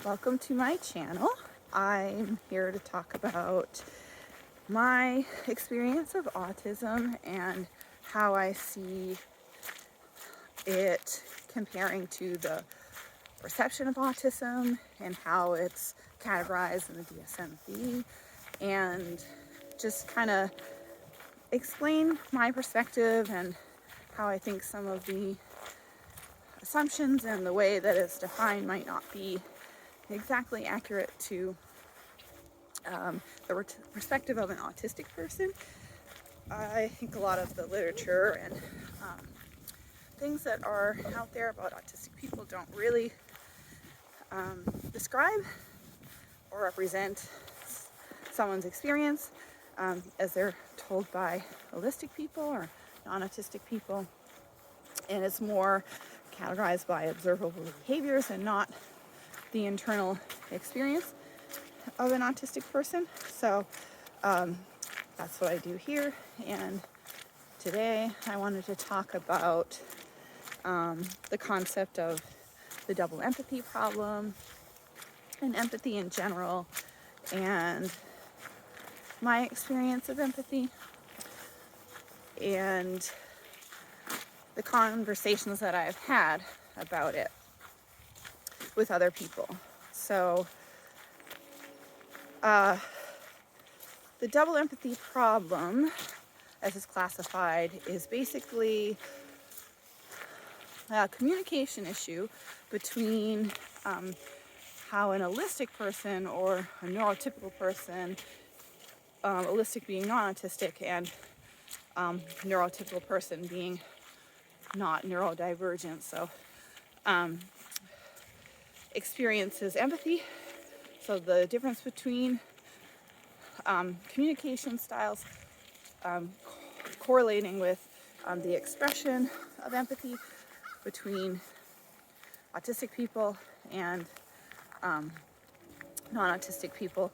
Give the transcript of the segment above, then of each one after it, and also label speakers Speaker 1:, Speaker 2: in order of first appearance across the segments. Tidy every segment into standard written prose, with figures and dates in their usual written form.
Speaker 1: Welcome to my channel. I'm here to talk about my experience of autism and how I see it comparing to the perception of autism and how it's categorized in the DSM-V, and just kind of explain my perspective and how I think some of the assumptions and the way that it's defined might not be exactly accurate to the perspective of an autistic person. I think a lot of the literature and things that are out there about autistic people don't really describe or represent someone's experience as they're told by Allistic people or non-autistic people, and it's more categorized by observable behaviors and not the internal experience of an autistic person. So that's what I do here, and today I wanted to talk about the concept of the double empathy problem and empathy in general, and my experience of empathy and the conversations that I've had about it with other people. So the double empathy problem, as it's classified, is basically a communication issue between how an Allistic person or a neurotypical person, Allistic being non-autistic and neurotypical person being not neurodivergent, so experiences empathy. So the difference between communication styles correlating with the expression of empathy between autistic people and non-autistic people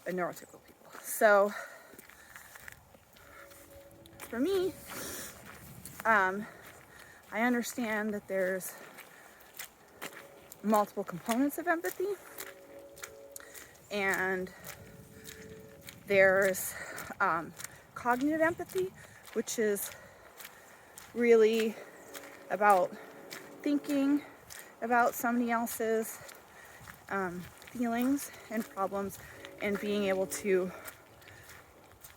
Speaker 1: and neurotypical people. So for me, I understand that there's multiple components of empathy, and there's cognitive empathy, which is really about thinking about somebody else's feelings and problems and being able to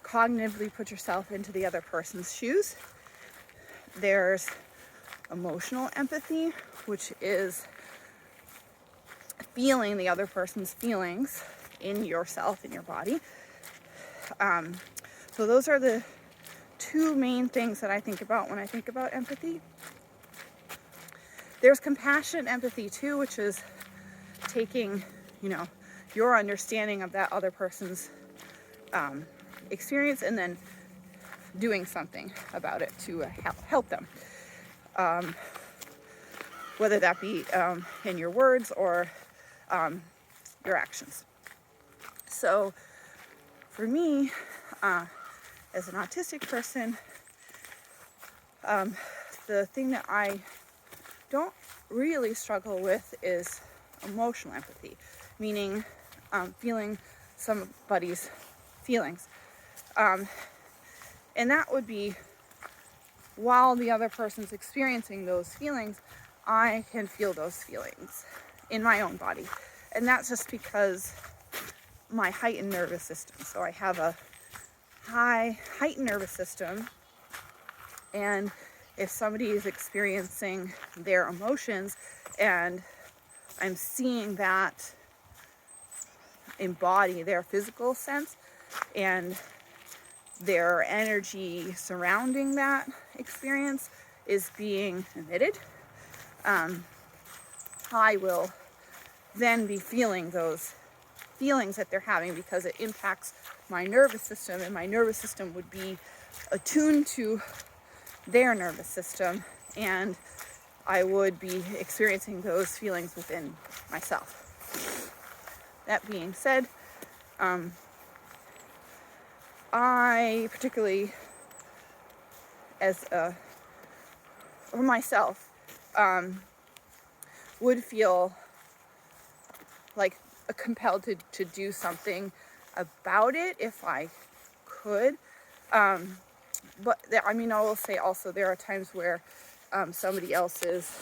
Speaker 1: cognitively put yourself into the other person's shoes. There's emotional empathy, which is feeling the other person's feelings in yourself, in your body. So those are the two main things that I think about when I think about empathy. There's compassionate empathy too, which is taking, your understanding of that other person's experience and then doing something about it to help them. Whether that be in your words or your actions. So for me, as an autistic person, the thing that I don't really struggle with is emotional empathy, meaning feeling somebody's feelings. And that would be while the other person's experiencing those feelings, I can feel those feelings in my own body. And that's just because my heightened nervous system. So I have a heightened nervous system, and if somebody is experiencing their emotions and I'm seeing that embody their physical sense and their energy surrounding that experience is being emitted, I will then be feeling those feelings that they're having because it impacts my nervous system, and my nervous system would be attuned to their nervous system, and I would be experiencing those feelings within myself. That being said, I particularly, for myself, would feel like compelled to do something about it if I could. But I mean, I will say also there are times where somebody else's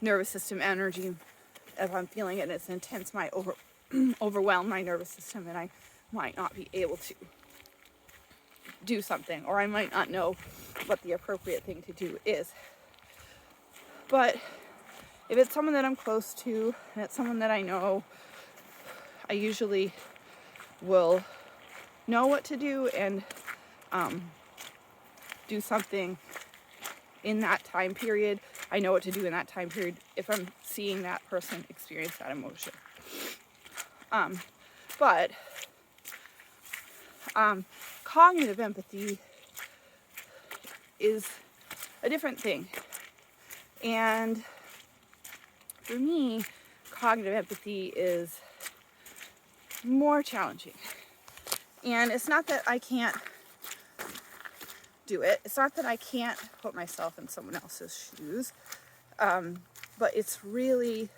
Speaker 1: nervous system energy, if I'm feeling it and it's intense, might overwhelm my nervous system, and I might not be able to do something, or I might not know what the appropriate thing to do is. But if it's someone that I'm close to, and it's someone that I know, I usually will know what to do and do something in that time period. I know what to do in that time period if I'm seeing that person experience that emotion. But cognitive empathy is a different thing. And for me, cognitive empathy is more challenging. And it's not that I can't do it. It's not that I can't put myself in someone else's shoes. But it's really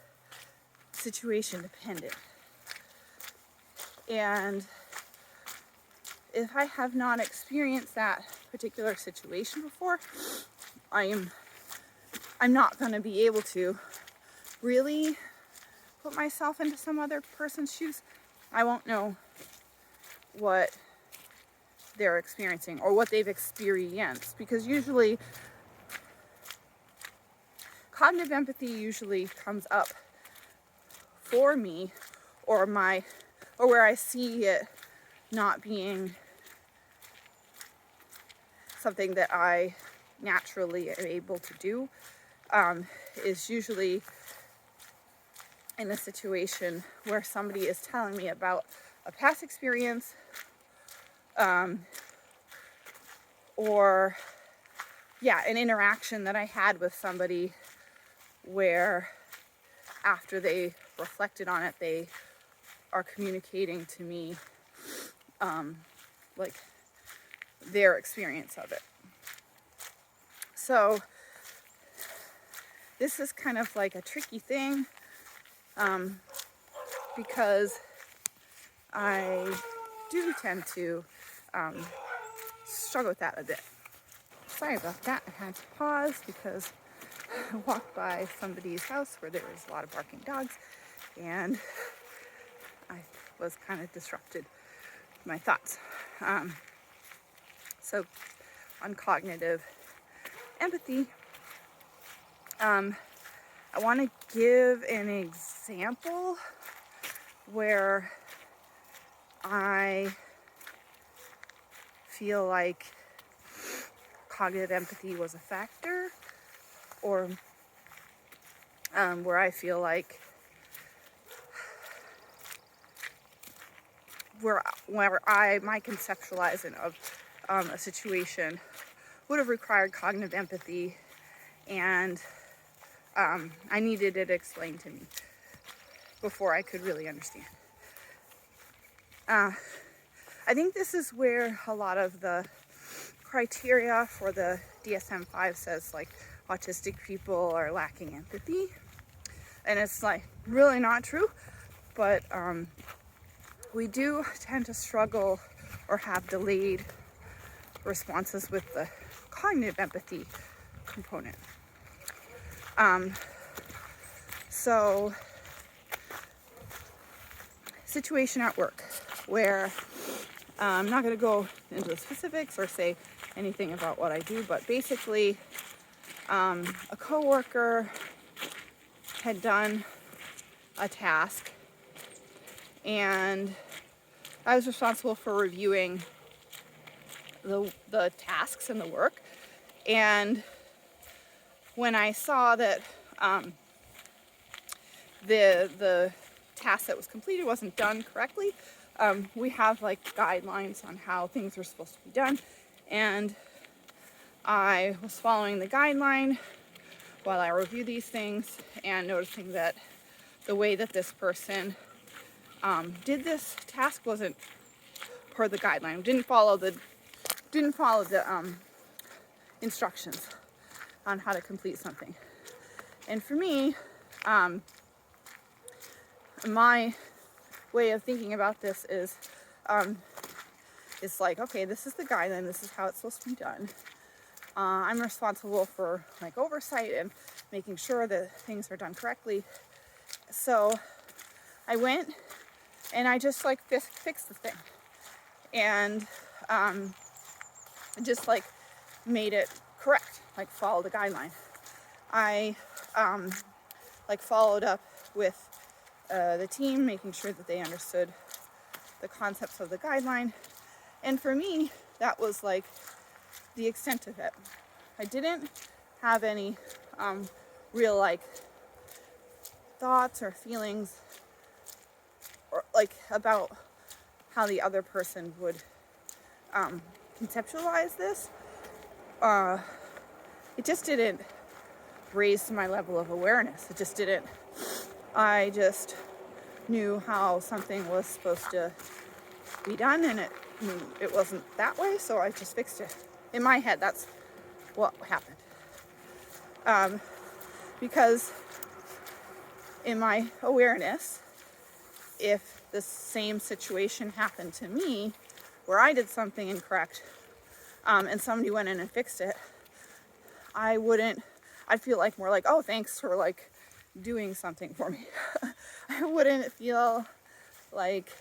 Speaker 1: situation dependent. And if I have not experienced that particular situation before, I'm not going to be able to really put myself into some other person's shoes. I won't know what they're experiencing or what they've experienced, because usually cognitive empathy usually comes up for me, or where I see it not being something that I naturally am able to do, is usually in a situation where somebody is telling me about a past experience, or an interaction that I had with somebody where after they reflected on it, they are communicating to me like their experience of it. So this is kind of like a tricky thing, because I do tend to struggle with that a bit. Sorry about that. I had to pause because I walked by somebody's house where there was a lot of barking dogs, and I was kind of disrupted with my thoughts. So on cognitive empathy, I want to give an example where I feel like cognitive empathy was a factor, or where I feel like where my conceptualizing of a situation would have required cognitive empathy, and I needed it explained to me before I could really understand. I think this is where a lot of the criteria for the DSM-5 says like autistic people are lacking empathy, and it's like really not true, but we do tend to struggle or have delayed responses with the cognitive empathy component. So situation at work where I'm not going to go into the specifics or say anything about what I do, but basically a coworker had done a task, and I was responsible for reviewing the tasks and the work. And when I saw that the task that was completed wasn't done correctly, we have like guidelines on how things are supposed to be done, and I was following the guideline while I review these things and noticing that the way that this person did this task wasn't per the guideline. Didn't follow the instructions on how to complete something. And for me, my way of thinking about this is, it's like, okay, this is the guideline, this is how it's supposed to be done. I'm responsible for like oversight and making sure that things are done correctly. So I went and I just like fixed the thing, and just like made it correct, like follow the guideline. I like followed up with the team, making sure that they understood the concepts of the guideline. And for me, that was like the extent of it. I didn't have any real like thoughts or feelings or like about how the other person would conceptualize this. It just didn't raise to my level of awareness. It just didn't. I just knew how something was supposed to be done, and it wasn't that way, so I just fixed it. In my head, that's what happened. Because in my awareness, if the same situation happened to me, where I did something incorrect, and somebody went in and fixed it, I'd feel like more like, oh, thanks for like doing something for me. I wouldn't feel like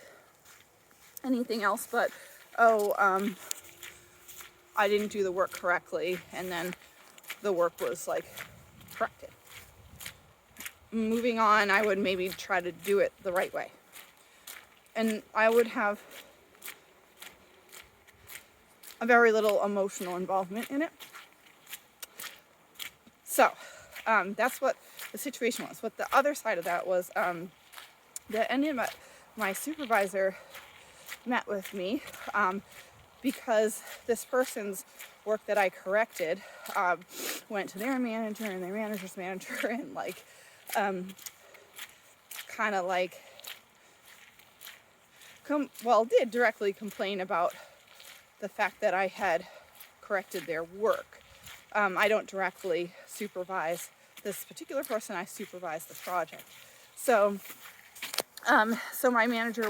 Speaker 1: anything else but, oh, I didn't do the work correctly, and then the work was like corrected. Moving on, I would maybe try to do it the right way. And I would have a very little emotional involvement in it. So, that's what the situation was. What the other side of that was, my supervisor met with me because this person's work that I corrected went to their manager and their manager's manager, and like kind of like did directly complain about the fact that I had corrected their work. I don't directly supervise this particular person, I supervise the project. So my manager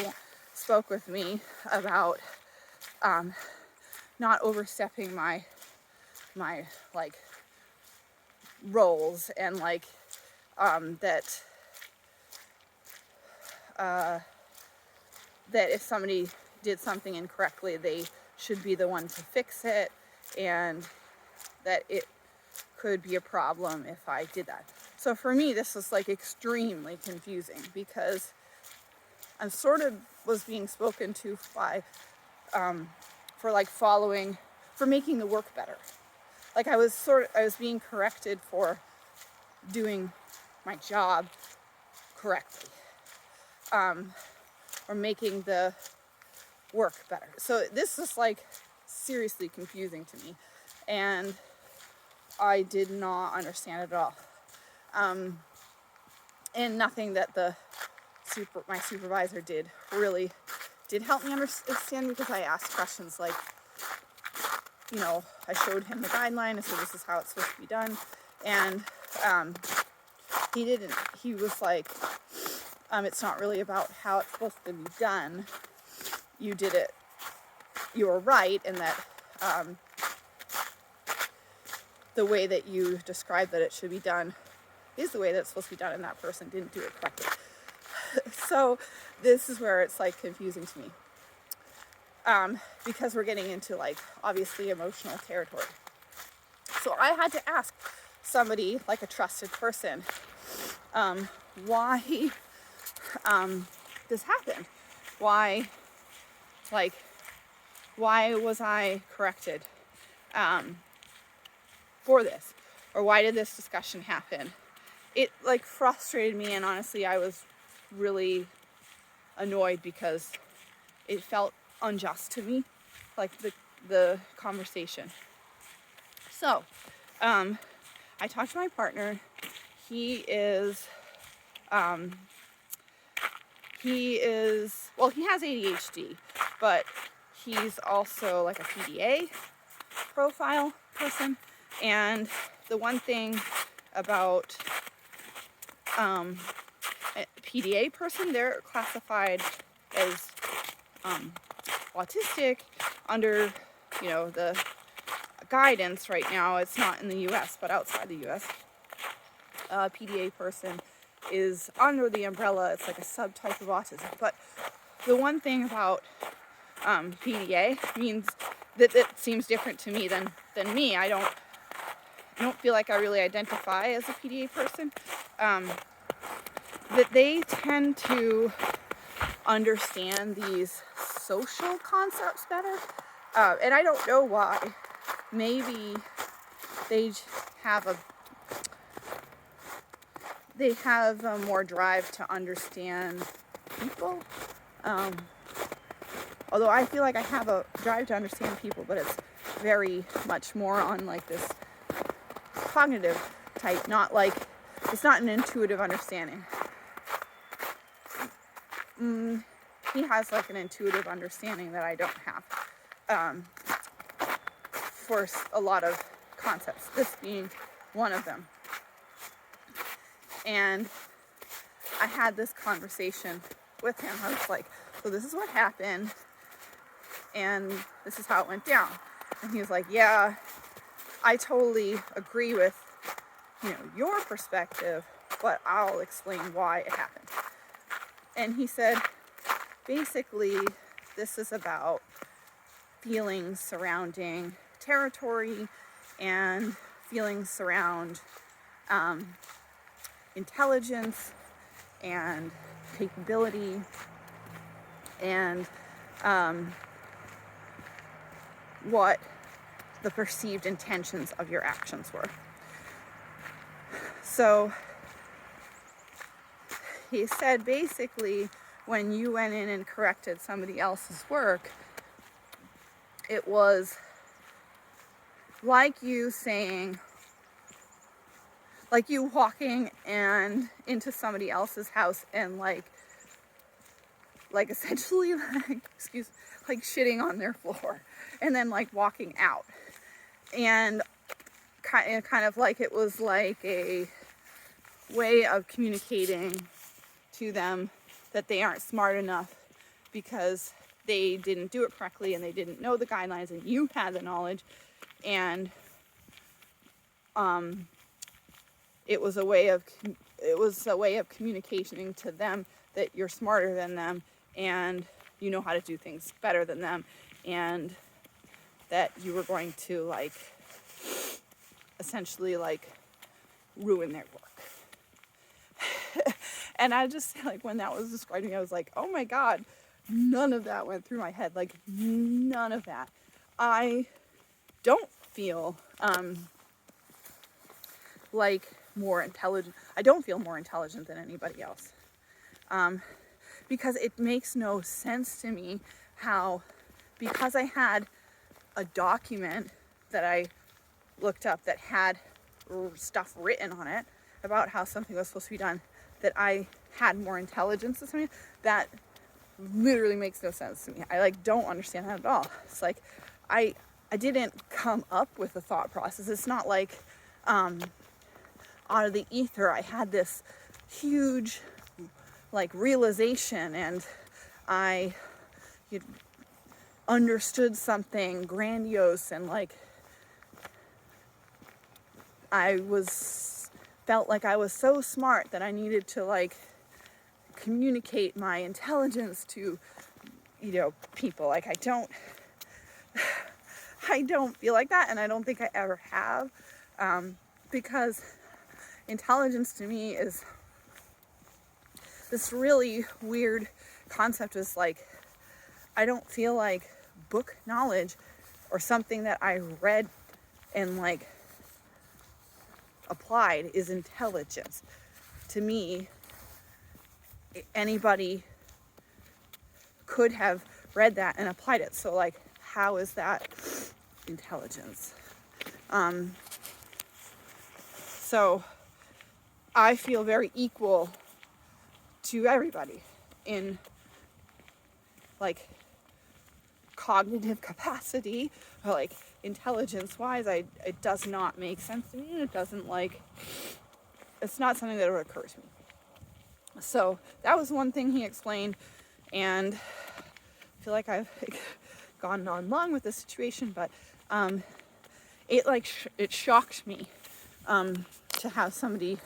Speaker 1: spoke with me about not overstepping my like roles, and like that if somebody did something incorrectly, they should be the one to fix it, and that it could be a problem if I did that. So for me, this was like extremely confusing, because I sort of was being spoken to by for making the work better. Like I was being corrected for doing my job correctly, or making the work better. So this is like seriously confusing to me, and I did not understand it at all. And nothing that my supervisor did really did help me understand, because I asked questions like, I showed him the guideline, I said this is how it's supposed to be done, and he didn't. He was like, it's not really about how it's supposed to be done. You did it. You were right in that the way that you described that it should be done is the way that's supposed to be done, and that person didn't do it correctly. So this is where it's like confusing to me, because we're getting into like obviously emotional territory. So I had to ask somebody, like a trusted person, why this happened. Why was I corrected for this? Or why did this discussion happen? It like frustrated me, and honestly I was really annoyed because it felt unjust to me, like the conversation. So I talked to my partner. He has ADHD, but he's also like a PDA profile person. And the one thing about a PDA person, they're classified as autistic under, you know, the guidance right now. It's not in the US, but outside the US. A PDA person is under the umbrella. It's like a subtype of autism. But the one thing about PDA means that it seems different to me than me. I don't feel like I really identify as a PDA person. That they tend to understand these social concepts better. And I don't know why. Maybe they have a more drive to understand people. Although I feel like I have a drive to understand people, but it's very much more on like this cognitive type, not like, it's not an intuitive understanding. He has like an intuitive understanding that I don't have for a lot of concepts, this being one of them. And I had this conversation with him. I was like, so this is what happened, and this is how it went down. And he was like, yeah, I totally agree with, you know, your perspective, but I'll explain why it happened. And he said, basically, this is about feelings surrounding territory and feelings surround intelligence and capability and what the perceived intentions of your actions were. So he said basically when you went in and corrected somebody else's work, it was like you saying, like you walking and into somebody else's house and like essentially like shitting on their floor and then like walking out, and kind of like it was like a way of communicating to them that they aren't smart enough because they didn't do it correctly and they didn't know the guidelines and you had the knowledge, and it was a way of communicating to them that you're smarter than them and you know how to do things better than them, and that you were going to like essentially like ruin their work. And I just, like, when that was described to me, I was like, oh my God, none of that went through my head. Like, none of that. I don't feel like more intelligent. I don't feel more intelligent than anybody else. Because it makes no sense to me how, because I had a document that I looked up that had stuff written on it about how something was supposed to be done, that I had more intelligence than something. That literally makes no sense to me. I like don't understand that at all. It's like I didn't come up with a thought process. It's not like out of the ether I had this huge like realization and I understood something grandiose and like felt like I was so smart that I needed to like communicate my intelligence to, you know, people. Like I don't feel like that, and I don't think I ever have, because intelligence to me is this really weird concept. Is like, I don't feel like book knowledge or something that I read and like applied is intelligence. To me, anybody could have read that and applied it. So like, how is that intelligence? So I feel very equal to everybody in like cognitive capacity, or like intelligence wise. It does not make sense to me, and it doesn't like, it's not something that would occur to me. So that was one thing he explained, and I feel like I've gone on long with the situation, but it shocked me to have somebody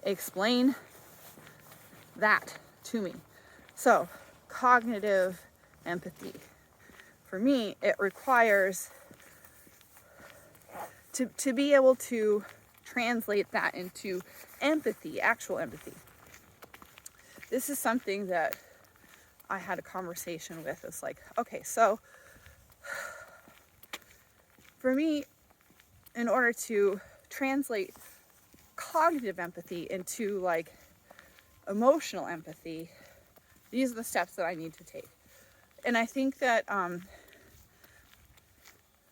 Speaker 1: explain that to me. So cognitive empathy, for me, it requires to be able to translate that into empathy, actual empathy. This is something that I had a conversation with. It's like, okay, so for me, in order to translate cognitive empathy into like emotional empathy, these are the steps that I need to take. And I think that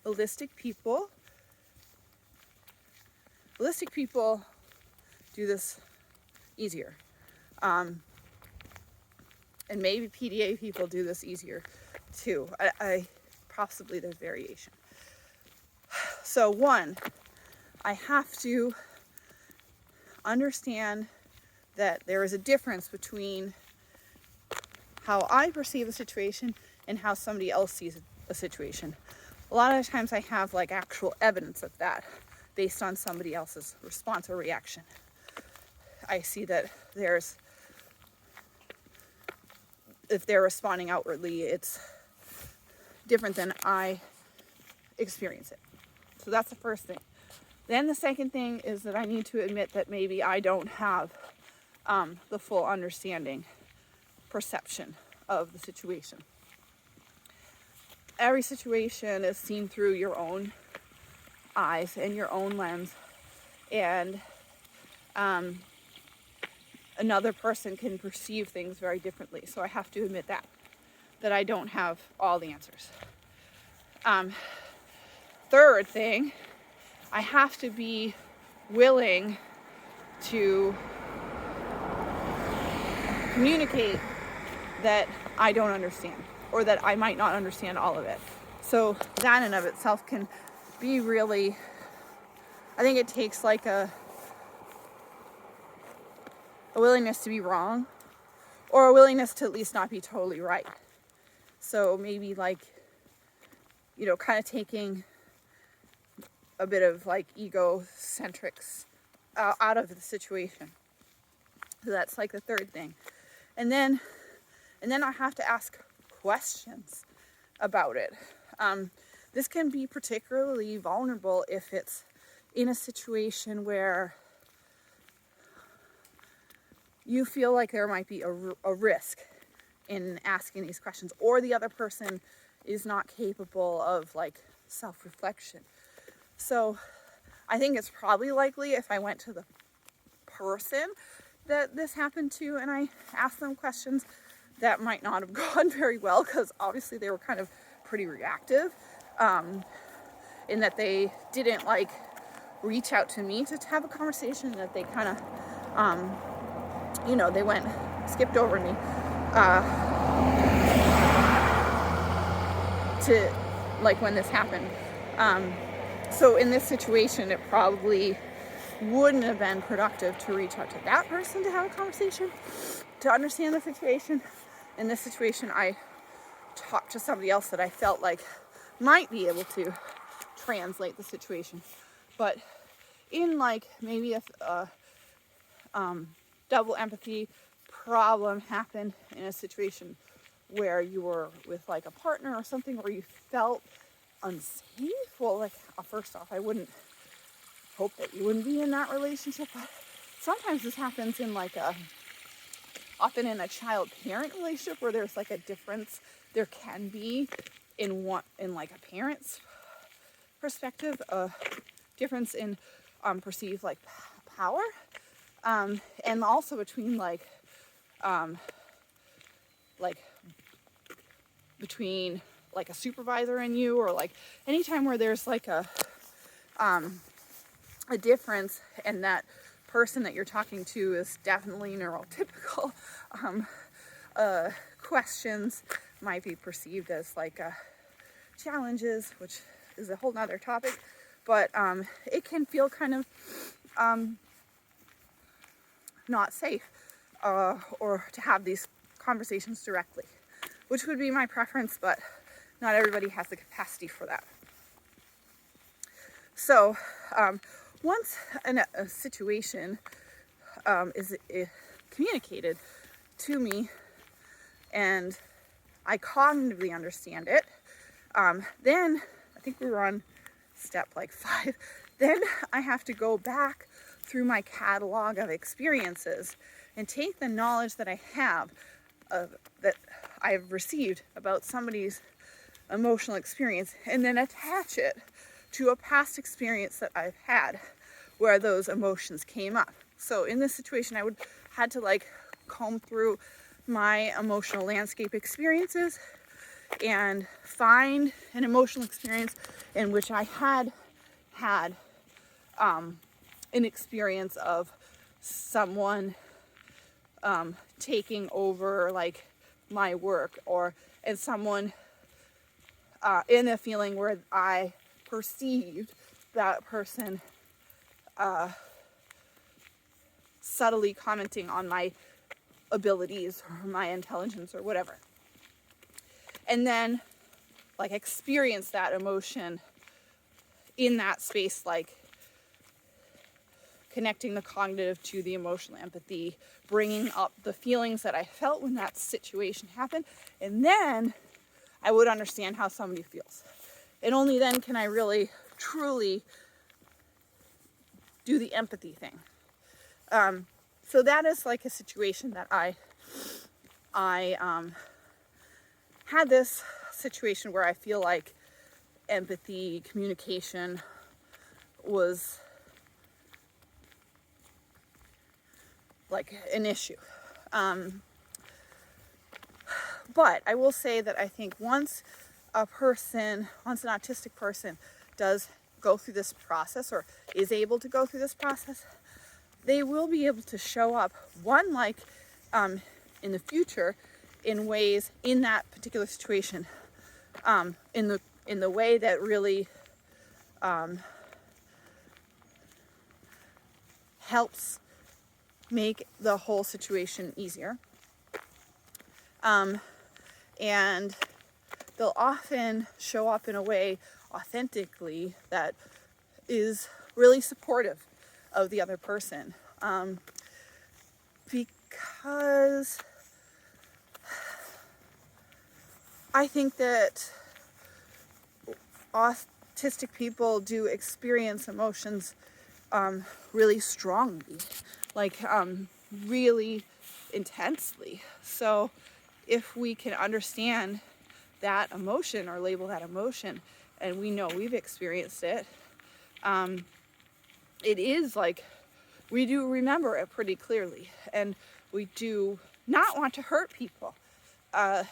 Speaker 1: Allistic people do this easier. And maybe PDA people do this easier too. I possibly there's variation. So one, I have to understand that there is a difference between how I perceive a situation and how somebody else sees a situation. A lot of times I have like actual evidence of that based on somebody else's response or reaction. I see that if they're responding outwardly, it's different than I experience it. So that's the first thing. Then the second thing is that I need to admit that maybe I don't have the full understanding, perception of the situation. Every situation is seen through your own eyes and your own lens, and another person can perceive things very differently. So I have to admit that I don't have all the answers. Third thing, I have to be willing to communicate that I don't understand, or that I might not understand all of it. So that in and of itself can be really, I think it takes like a willingness to be wrong, or a willingness to at least not be totally right. So maybe like, kind of taking a bit of like egocentrics out of the situation. So that's like the third thing. And then I have to ask questions about it. This can be particularly vulnerable if it's in a situation where you feel like there might be a risk in asking these questions, or the other person is not capable of like self-reflection. So I think it's probably likely if I went to the person that this happened to and I asked them questions, that might not have gone very well, because obviously they were kind of pretty reactive, in that they didn't like reach out to me to have a conversation, that they kind of they skipped over me to like when this happened. So in this situation, it probably wouldn't have been productive to reach out to that person to have a conversation, to understand the situation. In this situation, I talked to somebody else that I felt like might be able to translate the situation. But in like maybe a double empathy problem happened in a situation where you were with like a partner or something where you felt unsafe, well, like first off, I wouldn't hope that you wouldn't be in that relationship, but sometimes this happens in like often in a child-parent relationship where there's like a difference. There can be in like a parent's perspective, a difference in perceived like power, and also between between like a supervisor and you, or like anytime where there's like a difference, and that person that you're talking to is definitely neurotypical, questions might be perceived as like challenges, which is a whole nother topic, but it can feel kind of not safe. or to have these conversations directly, which would be my preference, but not everybody has the capacity for that. So once a situation is communicated to me and I cognitively understand it, then I think we were on step like 5. Then I have to go back through my catalog of experiences and take the knowledge that I have that I've received about somebody's emotional experience and then attach it to a past experience that I've had where those emotions came up. So in this situation, I would had to like comb through my emotional landscape experiences and find an emotional experience in which I had an experience of someone taking over like my work, and someone in a feeling where I perceived that person subtly commenting on my abilities or my intelligence or whatever. And then like experience that emotion in that space, like connecting the cognitive to the emotional empathy, bringing up the feelings that I felt when that situation happened, and then I would understand how somebody feels. And only then can I really, truly do the empathy thing. So that is like a situation that I had this situation where I feel like empathy, communication was like an issue. But I will say that I think once an autistic person does go through this process or is able to go through this process, they will be able to show up, one, like in the future, in ways in that particular situation, in the way that really helps make the whole situation easier. And they'll often show up in a way authentically that is really supportive of the other person. Because I think that autistic people do experience emotions really strongly, like really intensely. So if we can understand that emotion or label that emotion, and we know we've experienced it, it is like we do remember it pretty clearly, and we do not want to hurt people. I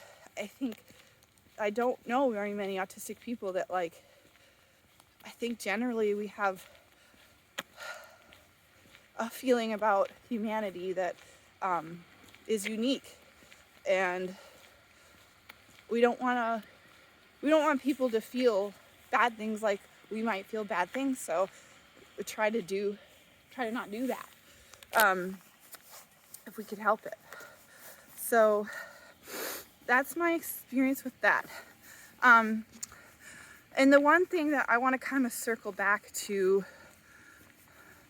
Speaker 1: don't know very many autistic people that I think generally we have a feeling about humanity that is unique, and we don't want people to feel bad things like we might feel bad things. So we try to not do that if we could help it. So that's my experience with that. And the one thing that I want to kind of circle back to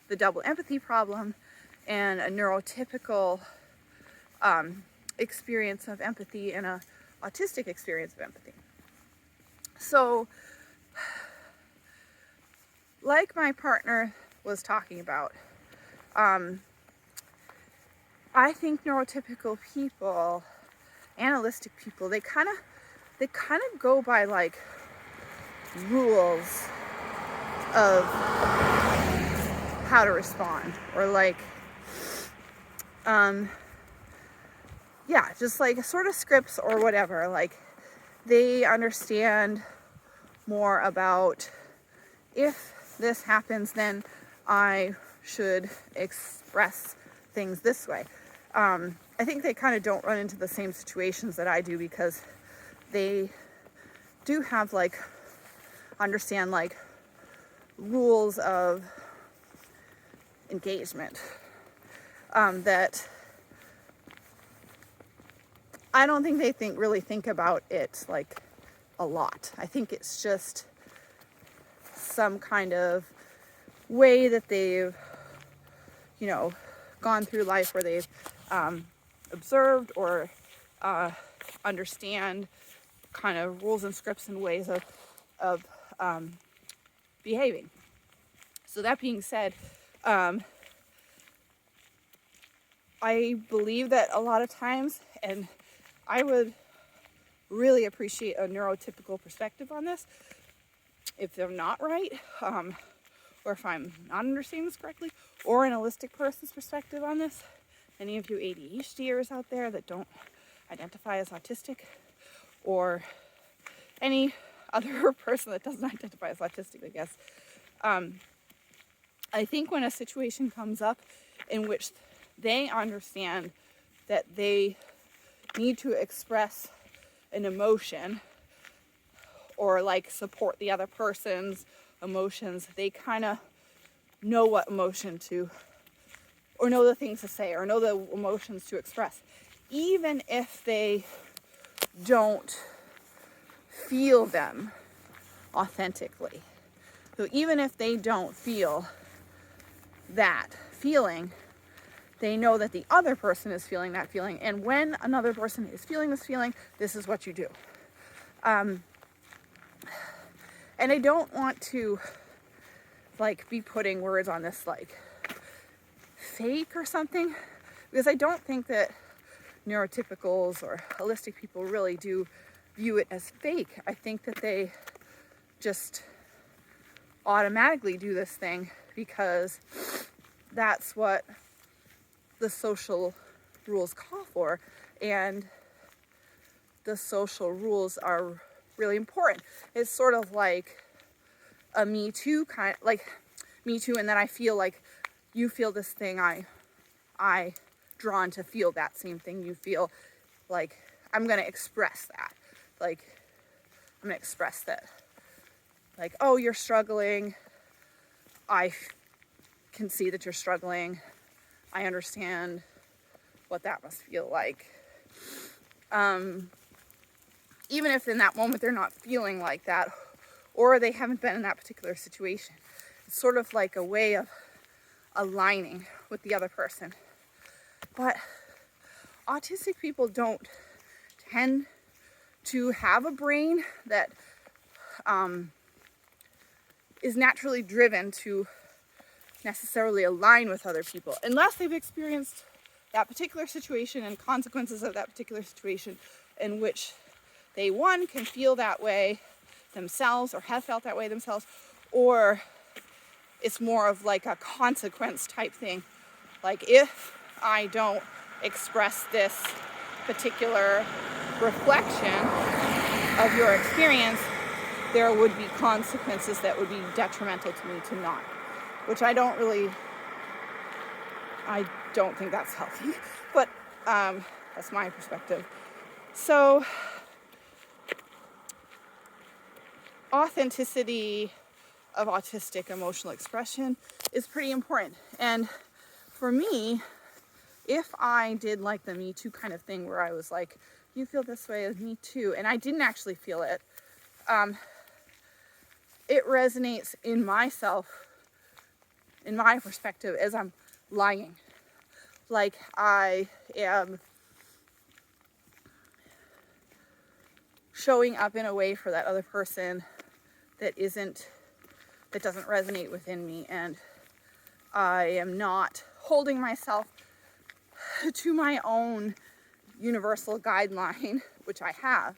Speaker 1: the double empathy problem and a neurotypical experience of empathy and a autistic experience of empathy. So, like my partner was talking about, I think neurotypical people, analytic people, they kind of go by like rules of how to respond, or like just like sort of scripts or whatever. Like they understand more about, if this happens, then I should express things this way. I think they kind of don't run into the same situations that I do, because they do have understand rules of engagement that I don't think they really think about it like a lot. I think it's just some kind of way that they've, gone through life where they've observed or understand kind of rules and scripts and ways of behaving. So that being said, I believe that a lot of times, and I would really appreciate a neurotypical perspective on this, if they're not right, or if I'm not understanding this correctly, or an Allistic person's perspective on this. Any of you AuDHDers out there that don't identify as autistic, or any other person that doesn't identify as autistic, I guess. I think when a situation comes up in which they understand that they need to express an emotion or like support the other person's emotions, they kind of know what emotion to, or know the things to say, or know the emotions to express, even if they don't feel them authentically. So even if they don't feel that feeling, they know that the other person is feeling that feeling, and when another person is feeling this feeling, this is what you do. And I don't want to like be putting words on this like fake or something, because I don't think that neurotypicals or holistic people really do view it as fake. I think that they just automatically do this thing because that's what the social rules call for, and the social rules are really important. It's sort of like a Me Too kind, like Me Too, and then I feel like you feel this thing, I drawn to feel that same thing you feel. Like I'm gonna express that. Like I'm gonna express that. Like, oh, you're struggling. I can see that you're struggling. I understand what that must feel like. Even if in that moment they're not feeling like that, or they haven't been in that particular situation. It's sort of like a way of aligning with the other person. But autistic people don't tend to have a brain that is naturally driven to necessarily align with other people, unless they've experienced that particular situation and consequences of that particular situation in which they, one, can feel that way themselves or have felt that way themselves, or it's more of like a consequence type thing. Like if I don't express this particular reflection of your experience, there would be consequences that would be detrimental to me to not, which I don't think that's healthy, but that's my perspective. So authenticity of autistic emotional expression is pretty important. And for me, if I did like the Me Too kind of thing where I was like, you feel this way as me too, and I didn't actually feel it, it resonates in myself, in my perspective, as I'm lying. Like I am showing up in a way for that other person that doesn't resonate within me, and I am not holding myself to my own universal guideline, which I have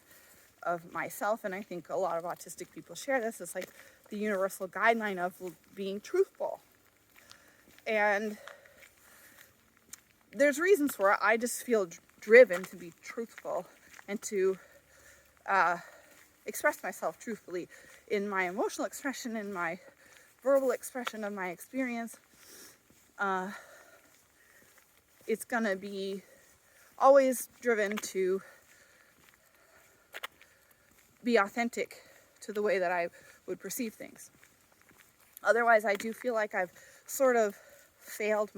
Speaker 1: of myself, and I think a lot of autistic people share this. It's like the universal guideline of being truthful, and there's reasons for it. I just feel driven to be truthful and to express myself truthfully in my emotional expression, in my verbal expression of my experience. It's gonna be always driven to be authentic to the way that I would perceive things. Otherwise, I do feel like I've sort of failed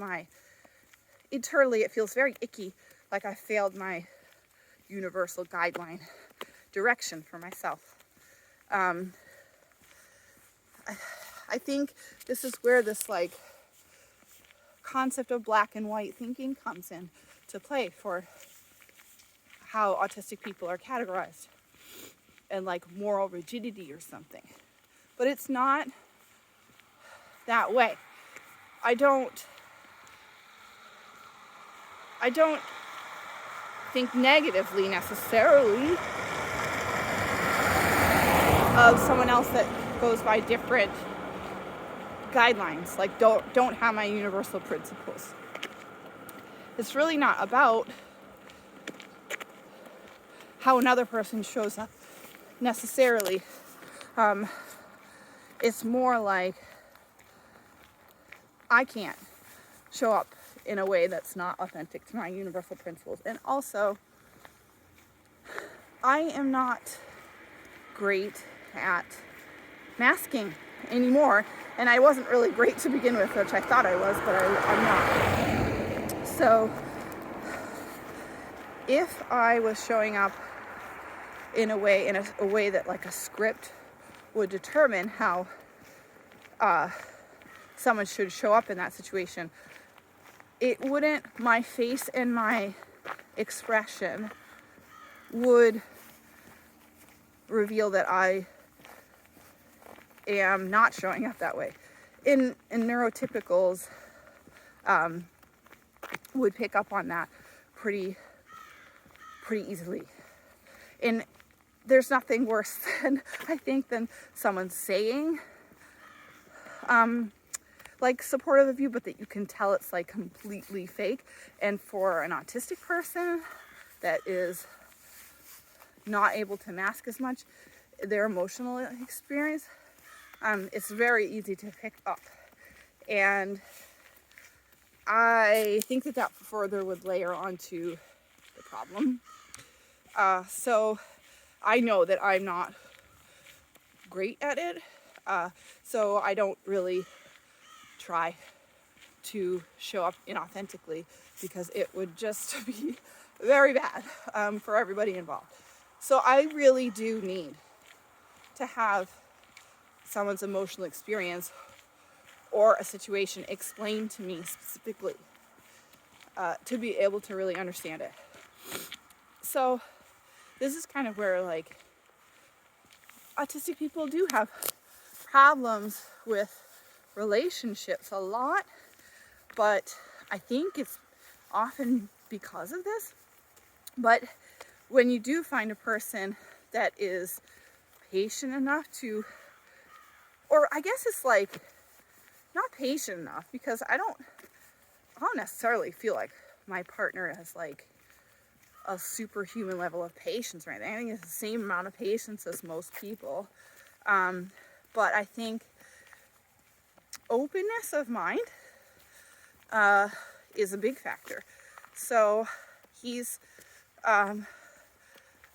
Speaker 1: internally it feels very icky, like I failed my universal guideline direction for myself. I think this is where this like concept of black and white thinking comes in to play for how autistic people are categorized, and like moral rigidity or something. But it's not that way. I don't think negatively necessarily of someone else that goes by different guidelines, like don't have my universal principles. It's really not about how another person shows up necessarily. It's more like I can't show up in a way that's not authentic to my universal principles. And also, I am not great at masking anymore, and I wasn't really great to begin with, which I thought I was, but I'm not. So if I was showing up in a way that like a script would determine how someone should show up in that situation, my face and my expression would reveal that I am not showing up that way. In neurotypicals would pick up on that pretty easily. And there's nothing worse than, I think, than someone saying like supportive of you, but that you can tell it's like completely fake. And for an autistic person that is not able to mask as much their emotional experience, it's very easy to pick up. And I think that further would layer onto the problem. So I know that I'm not great at it, so I don't really try to show up inauthentically, because it would just be very bad for everybody involved. So I really do need to have someone's emotional experience or a situation explained to me specifically to be able to really understand it. So this is kind of where like autistic people do have problems with relationships a lot, but I think it's often because of this. But when you do find a person that is patient enough to, or I guess it's like not patient enough, because I don't necessarily feel like my partner has like a superhuman level of patience or anything. I think it's the same amount of patience as most people. But I think openness of mind is a big factor. So he's a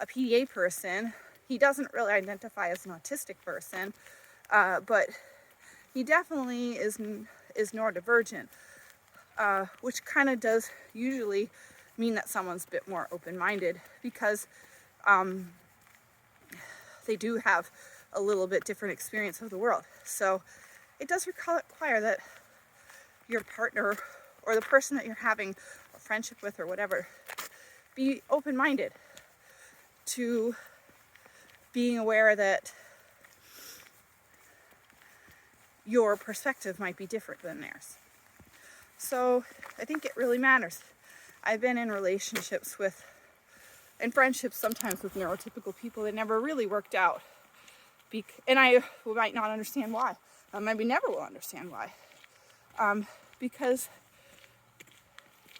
Speaker 1: PDA person. He doesn't really identify as an autistic person, but he definitely is neurodivergent, which kind of does usually mean that someone's a bit more open-minded, because they do have a little bit different experience of the world. So it does require that your partner or the person that you're having a friendship with or whatever be open-minded to being aware that your perspective might be different than theirs. So I think it really matters. I've been in relationships with, and friendships sometimes with neurotypical people that never really worked out. And I might not understand why. Maybe never will understand why. Because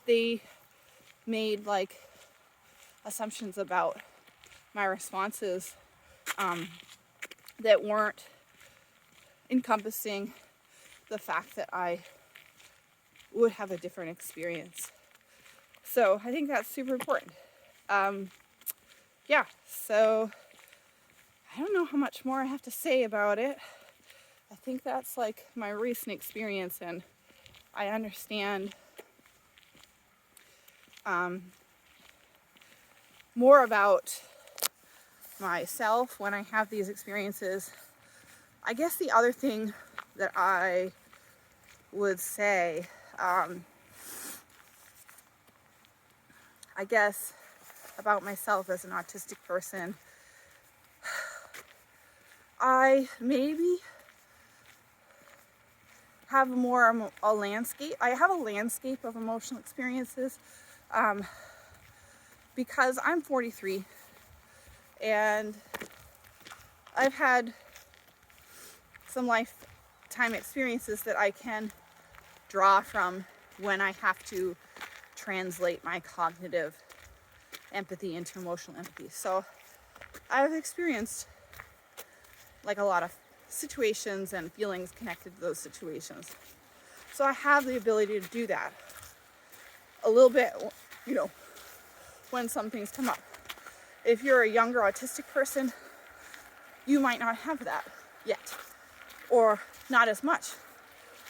Speaker 1: they made like assumptions about my responses that weren't encompassing the fact that I would have a different experience. So I think that's super important. Yeah, so I don't know how much more I have to say about it. I think that's like my recent experience, and I understand more about myself when I have these experiences. I guess the other thing that I would say, I guess about myself as an autistic person, I maybe have more a landscape. I have a landscape of emotional experiences because I'm 43 and I've had some lifetime experiences that I can draw from when I have to translate my cognitive empathy into emotional empathy. So I've experienced like a lot of situations and feelings connected to those situations. So I have the ability to do that a little bit, you know, when some things come up. If you're a younger autistic person, you might not have that yet, or not as much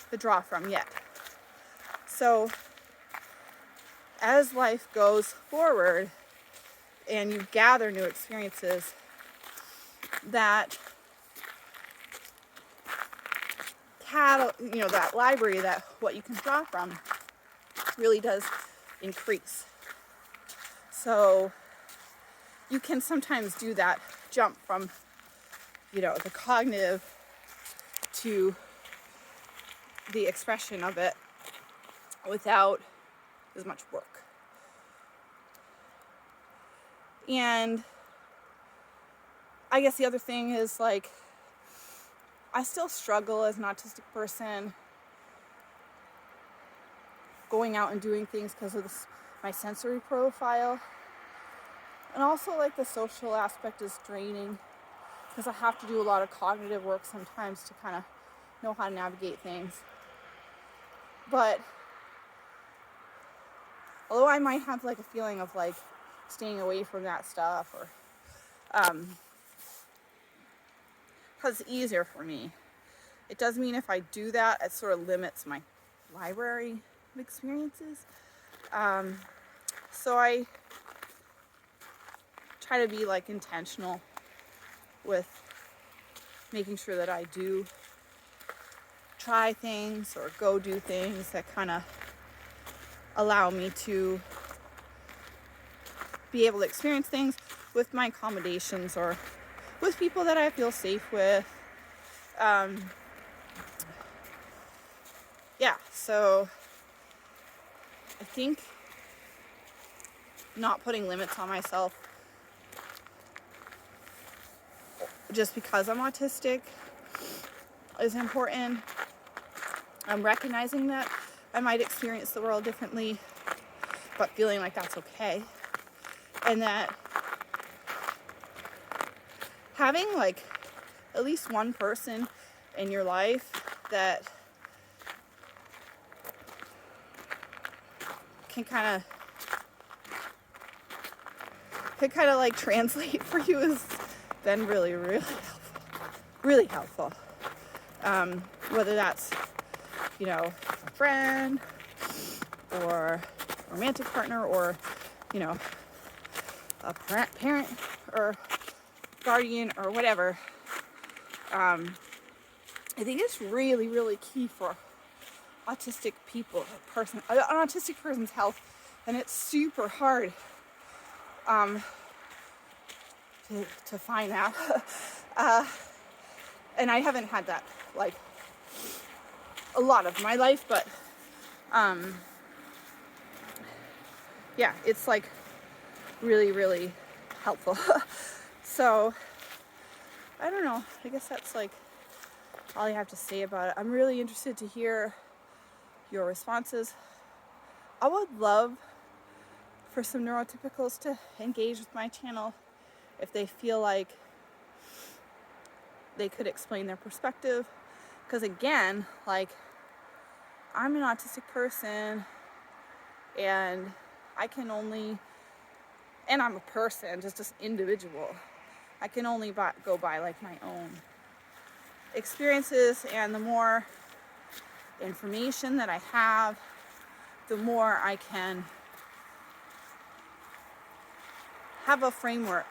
Speaker 1: to draw from yet. So as life goes forward and you gather new experiences, that that library, that what you can draw from really does increase. So you can sometimes do that jump from, you know, the cognitive to the expression of it without as much work. And I guess the other thing is, like, I still struggle as an autistic person going out and doing things because of my sensory profile. And also, like, the social aspect is draining because I have to do a lot of cognitive work sometimes to kind of know how to navigate things. But although I might have like a feeling of like staying away from that stuff, or because it's easier for me, it does mean if I do that, it sort of limits my library of experiences. So I try to be like intentional with making sure that I do try things or go do things that kind of allow me to be able to experience things with my accommodations or with people that I feel safe with. So I think not putting limits on myself just because I'm autistic is important. I'm recognizing that I might experience the world differently, but feeling like that's okay. And that having like at least one person in your life that can kind of like translate for you has been really, really helpful. Really helpful. Whether that's, you know, a friend or a romantic partner or, you know, a parent or guardian or whatever. I think it's really, really key for autistic people, an autistic person's health, and it's super hard to find that. And I haven't had that like a lot of my life, but yeah, it's like really, really helpful. So I don't know, I guess that's like all I have to say about it. I'm really interested to hear your responses. I would love for some neurotypicals to engage with my channel if they feel like they could explain their perspective. Because again, like, I'm an autistic person and I'm a person, just an individual. I can only go by like my own experiences, and the more information that I have, the more I can have a framework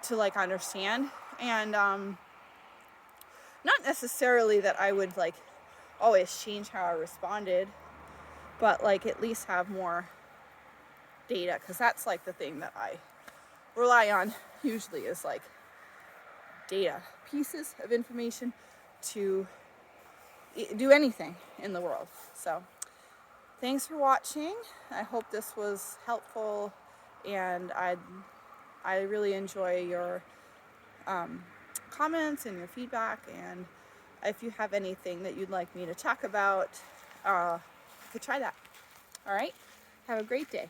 Speaker 1: to like understand, and not necessarily that I would like always change how I responded, but like at least have more data, because that's like the thing that I rely on usually is like data, pieces of information to do anything in the world. So thanks for watching. I hope this was helpful, and I really enjoy your comments and your feedback, and if you have anything that you'd like me to talk about, you could try that. All right, have a great day.